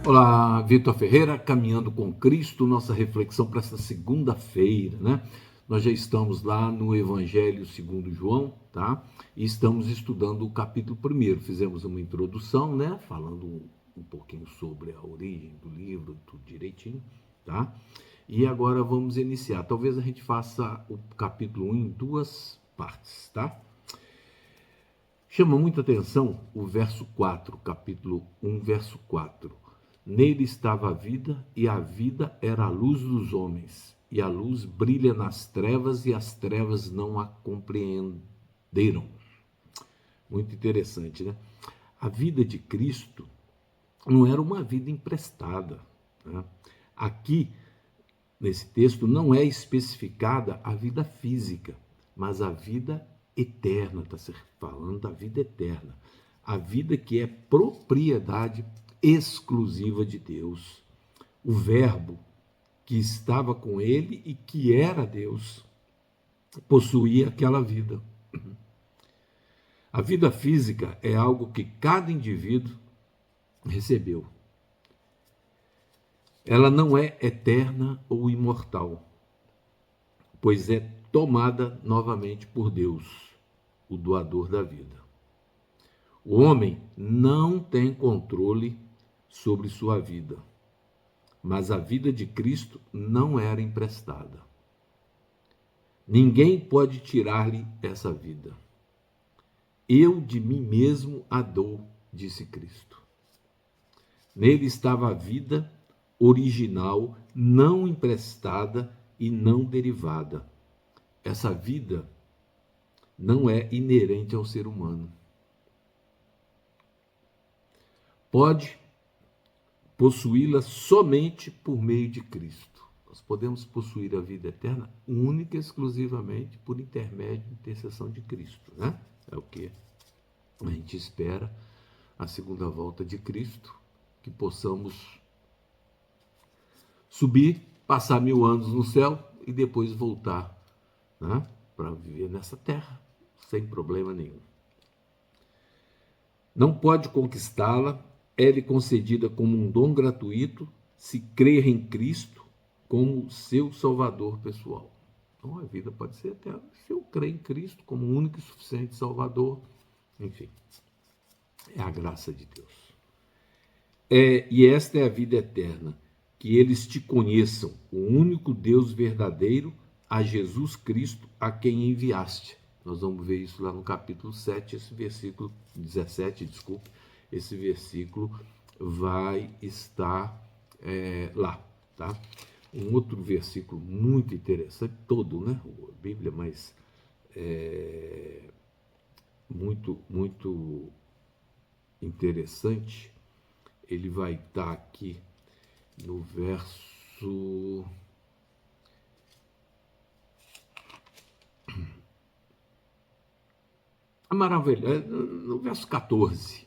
Olá, Vitor Ferreira, Caminhando com Cristo, nossa reflexão para esta segunda-feira, né? Nós já estamos lá no Evangelho segundo João, tá? E estamos estudando o capítulo 1. Fizemos uma introdução, né? Falando um pouquinho sobre a origem do livro, tudo direitinho, tá? E agora vamos iniciar. Talvez a gente faça o capítulo 1 em duas partes, tá? Chama muita atenção o verso 4, capítulo 1, verso 4. Nele estava a vida, e a vida era a luz dos homens. E a luz brilha nas trevas, e as trevas não a compreenderam. Muito interessante, né? A vida de Cristo não era uma vida emprestada, né? Aqui, nesse texto, não é especificada a vida física, mas a vida eterna, está se falando da vida eterna. A vida que é propriedade exclusiva de Deus. O Verbo que estava com ele e que era Deus possuía aquela vida. A vida física é algo que cada indivíduo recebeu. Ela não é eterna ou imortal, pois é tomada novamente por Deus, o doador da vida. O homem não tem controle sobre sua vida, mas a vida de Cristo não era emprestada. Ninguém pode tirar-lhe essa vida. Eu de mim mesmo a dou, disse Cristo. Nele estava a vida original, não emprestada e não derivada. Essa vida não é inerente ao ser humano. Pode possuí-la somente por meio de Cristo. Nós podemos possuir a vida eterna única e exclusivamente por intermédio e intercessão de Cristo, né? É o que a gente espera a segunda volta de Cristo, que possamos subir, passar 1000 anos no céu e depois voltar, né, para viver nessa terra sem problema nenhum. Não pode conquistá-la, é-lhe concedida como um dom gratuito se crer em Cristo como seu Salvador pessoal. Então a vida pode ser eterna se eu crer em Cristo como um único e suficiente Salvador. Enfim, é a graça de Deus. E esta é a vida eterna, que eles te conheçam, o único Deus verdadeiro, a Jesus Cristo, a quem enviaste. Nós vamos ver isso lá no capítulo 7, esse versículo 17, desculpe, esse versículo vai estar lá, tá? Um outro versículo muito interessante, todo, né? A Bíblia, mas muito interessante, ele vai estar aqui no verso... Maravilha, no verso 14.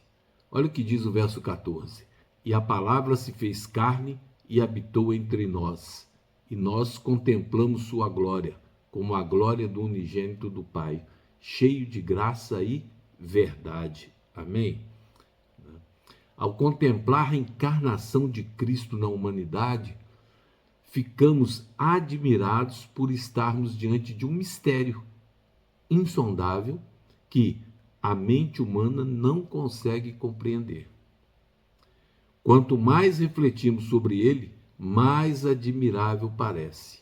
Olha o que diz o verso 14. E a palavra se fez carne e habitou entre nós, e nós contemplamos sua glória, como a glória do unigênito do Pai, cheio de graça e verdade. Amém? Ao contemplar a encarnação de Cristo na humanidade, ficamos admirados por estarmos diante de um mistério insondável que a mente humana não consegue compreender. Quanto mais refletimos sobre ele, mais admirável parece.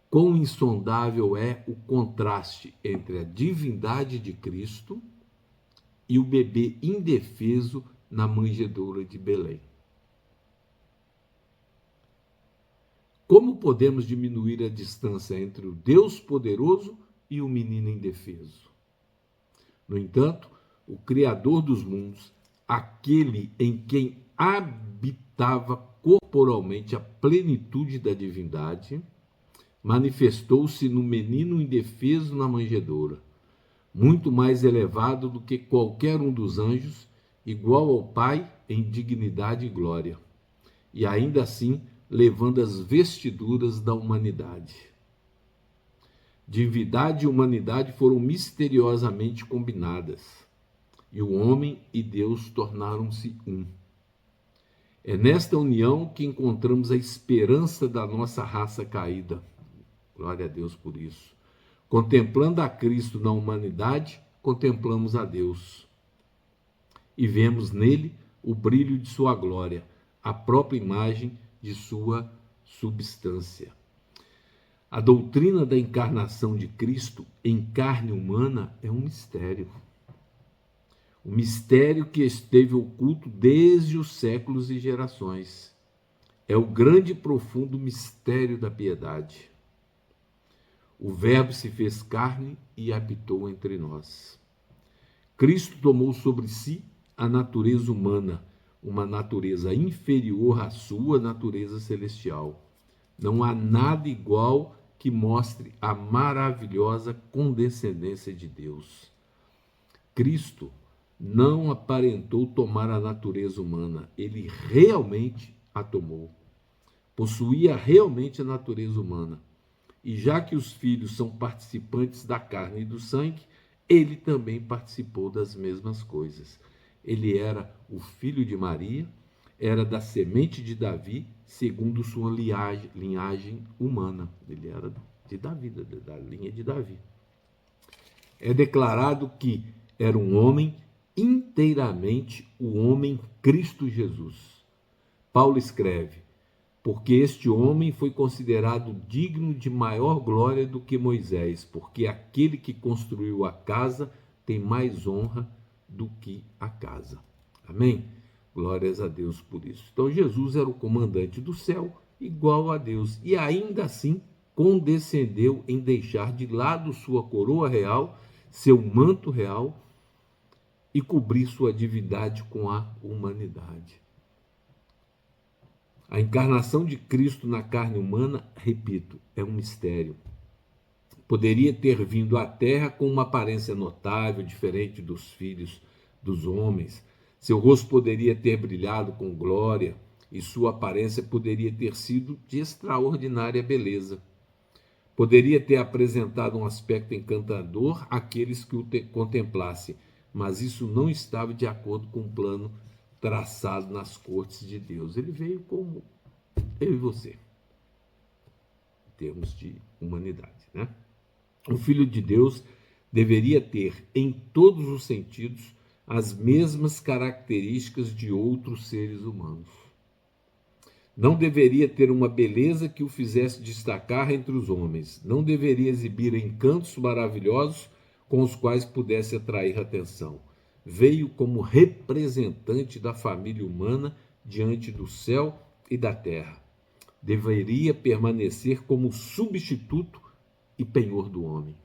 Quão insondável é o contraste entre a divindade de Cristo e o bebê indefeso na manjedoura de Belém. Como podemos diminuir a distância entre o Deus poderoso e o menino indefeso? No entanto, o Criador dos mundos, aquele em quem habitava corporalmente a plenitude da divindade, manifestou-se no menino indefeso na manjedoura, muito mais elevado do que qualquer um dos anjos, igual ao Pai em dignidade e glória, e ainda assim levando as vestiduras da humanidade. Divindade e humanidade foram misteriosamente combinadas, e o homem e Deus tornaram-se um. É nesta união que encontramos a esperança da nossa raça caída. Glória a Deus por isso. Contemplando a Cristo na humanidade, contemplamos a Deus. E vemos nele o brilho de sua glória, a própria imagem de sua substância. A doutrina da encarnação de Cristo em carne humana é um mistério. Um mistério que esteve oculto desde os séculos e gerações. É o grande e profundo mistério da piedade. O Verbo se fez carne e habitou entre nós. Cristo tomou sobre si a natureza humana, uma natureza inferior à sua natureza celestial. Não há nada igual que mostre a maravilhosa condescendência de Deus. Cristo não aparentou tomar a natureza humana, ele realmente a tomou. Possuía realmente a natureza humana. E já que os filhos são participantes da carne e do sangue, ele também participou das mesmas coisas. Ele era o filho de Maria, era da semente de Davi, segundo sua linhagem humana. Ele era de Davi, da linha de Davi. É declarado que era um homem inteiramente o homem Cristo Jesus. Paulo escreve: porque este homem foi considerado digno de maior glória do que Moisés, porque aquele que construiu a casa tem mais honra do que a casa. Amém? Glórias a Deus por isso. Então Jesus era o comandante do céu, igual a Deus, e ainda assim condescendeu em deixar de lado sua coroa real, seu manto real, e cobrir sua divindade com a humanidade. A encarnação de Cristo na carne humana, repito, é um mistério. Poderia ter vindo à Terra com uma aparência notável, diferente dos filhos dos homens. Seu rosto poderia ter brilhado com glória e sua aparência poderia ter sido de extraordinária beleza. Poderia ter apresentado um aspecto encantador àqueles que o contemplassem, mas isso não estava de acordo com o plano traçado nas cortes de Deus. Ele veio como eu e você, em termos de humanidade, né? O Filho de Deus deveria ter, em todos os sentidos, as mesmas características de outros seres humanos. Não deveria ter uma beleza que o fizesse destacar entre os homens. Não deveria exibir encantos maravilhosos com os quais pudesse atrair atenção. Veio como representante da família humana diante do céu e da terra. Deveria permanecer como substituto e penhor do homem.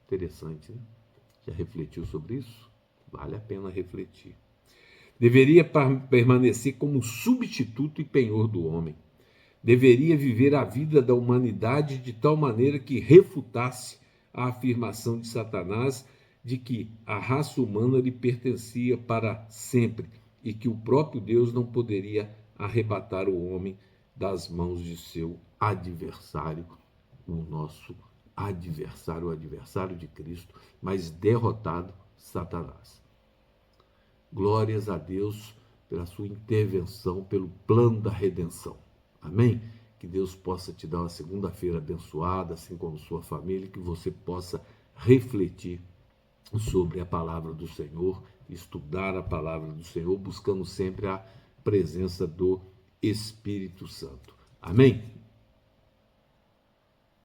Interessante, né? Já refletiu sobre isso? Vale a pena refletir. Deveria permanecer como substituto e penhor do homem. Deveria viver a vida da humanidade de tal maneira que refutasse a afirmação de Satanás de que a raça humana lhe pertencia para sempre e que o próprio Deus não poderia arrebatar o homem das mãos de seu adversário, o nosso adversário, o adversário de Cristo, mas derrotado, Satanás. Glórias a Deus pela sua intervenção, pelo plano da redenção. Amém? Que Deus possa te dar uma segunda-feira abençoada, assim como sua família, que você possa refletir sobre a palavra do Senhor, estudar a palavra do Senhor, buscando sempre a presença do Espírito Santo. Amém?